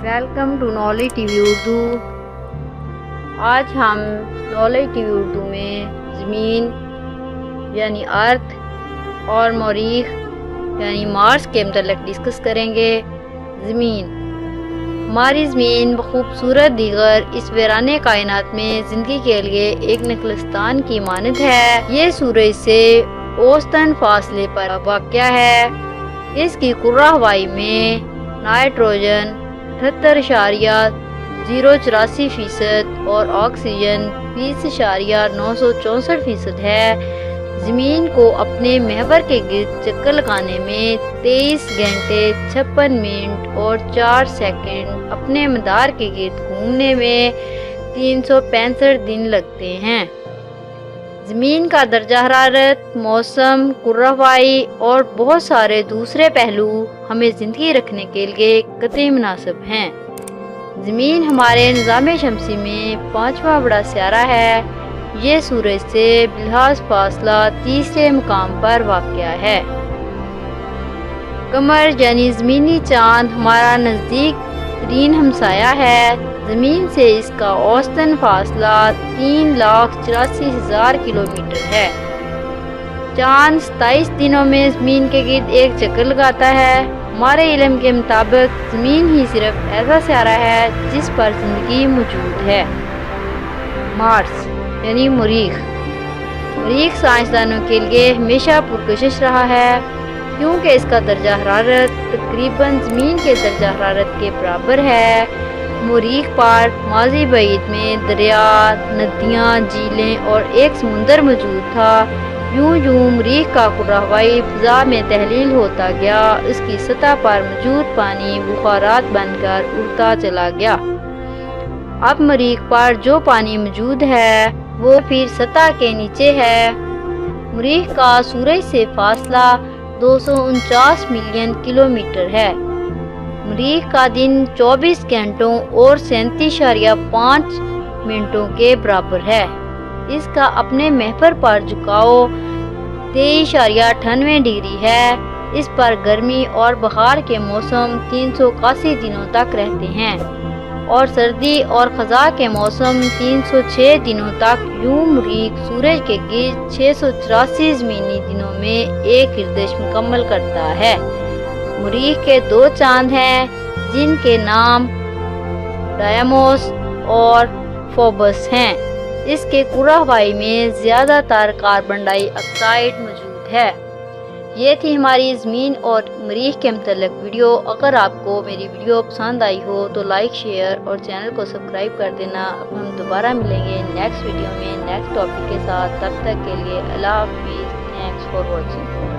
Welcome to knowledge T V Urdu. آج ہم knowledge T V Urdu میں زمین یعنی ارتھ اور مریخ یعنی مارس کے متعلق ڈسکس کریں گے۔ زمین، ہماری زمین بخوبصورت دیگر اس ویرانے کائنات میں زندگی کے لیے ایک نخلستان کی مانند ہے۔ یہ سورج سے اوسطاً فاصلے پر واقع ہے۔ اس کی کرہ ہوائی میں نائٹروجن 78.084% اور آکسیجن 20.964% ہے۔ زمین کو اپنے محور کے گرد چکر لگانے میں 23 گھنٹے 56 منٹ اور 4 سیکنڈ، اپنے مدار کے گرد گھومنے میں 365 دن لگتے ہیں۔ زمین کا درجہ حرارت، موسم، کرہ ہوائی اور بہت سارے دوسرے پہلو ہمیں زندگی رکھنے کے لیے قطعی مناسب ہیں۔ زمین ہمارے نظام شمسی میں 5واں بڑا سیارہ ہے۔ یہ سورج سے بلحاظ فاصلہ تیسرے مقام پر واقع ہے۔ قمر یعنی زمینی چاند ہمارا نزدیک ترین ہمسایہ ہے۔ زمین سے اس کا اوسطاً فاصلہ 3,84,000 کلومیٹر ہے۔ چاند 27 دنوں میں زمین کے گرد ایک چکر لگاتا ہے۔ ہمارے علم کے مطابق زمین ہی صرف ایسا سیارہ ہے جس پر زندگی موجود ہے۔ مارس یعنی مریخ، مریخ سائنسدانوں کے لیے ہمیشہ پرکشش رہا ہے، کیونکہ اس کا درجہ حرارت تقریباً زمین کے درجہ حرارت کے برابر ہے۔ مریخ پر ماضی بعید میں دریا، ندیاں، جھیلیں اور ایک سمندر موجود تھا۔ یوں مریخ کا کرہ ہوائی فضا میں تحلیل ہوتا گیا، اس کی سطح پر موجود پانی بخارات بن کر اڑتا چلا گیا۔ اب مریخ پر جو پانی موجود ہے وہ پھر سطح کے نیچے ہے۔ مریخ کا سورج سے فاصلہ 249 ملین کلومیٹر ہے۔ مریخ کا دن 24 گھنٹوں اور 37.5 منٹوں کے برابر ہے۔ اس کا اپنے محور پر جھکاؤ 23.98 ڈگری ہے۔ اس پر گرمی اور بہار کے موسم 381 دنوں تک رہتے ہیں اور سردی اور خزاں کے موسم 306 دنوں تک۔ یوں مریخ سورج کے گرد 684 زمینی دنوں میں ایک گردش مکمل کرتا ہے۔ مریخ کے 2 چاند ہیں جن کے نام ڈائموس اور فوبس ہیں۔ اس کے کرہ ہوائی میں زیادہ تر کاربن ڈائی آکسائڈ موجود ہے۔ یہ تھی ہماری زمین اور مریخ کے متعلق ویڈیو۔ اگر آپ کو میری ویڈیو پسند آئی ہو تو لائک، شیئر اور چینل کو سبسکرائب کر دینا۔ اب ہم دوبارہ ملیں گے نیکسٹ ویڈیو میں نیکسٹ ٹاپک کے ساتھ۔ تب تک کے لیے اللہ حافظ۔ Thanks for watching.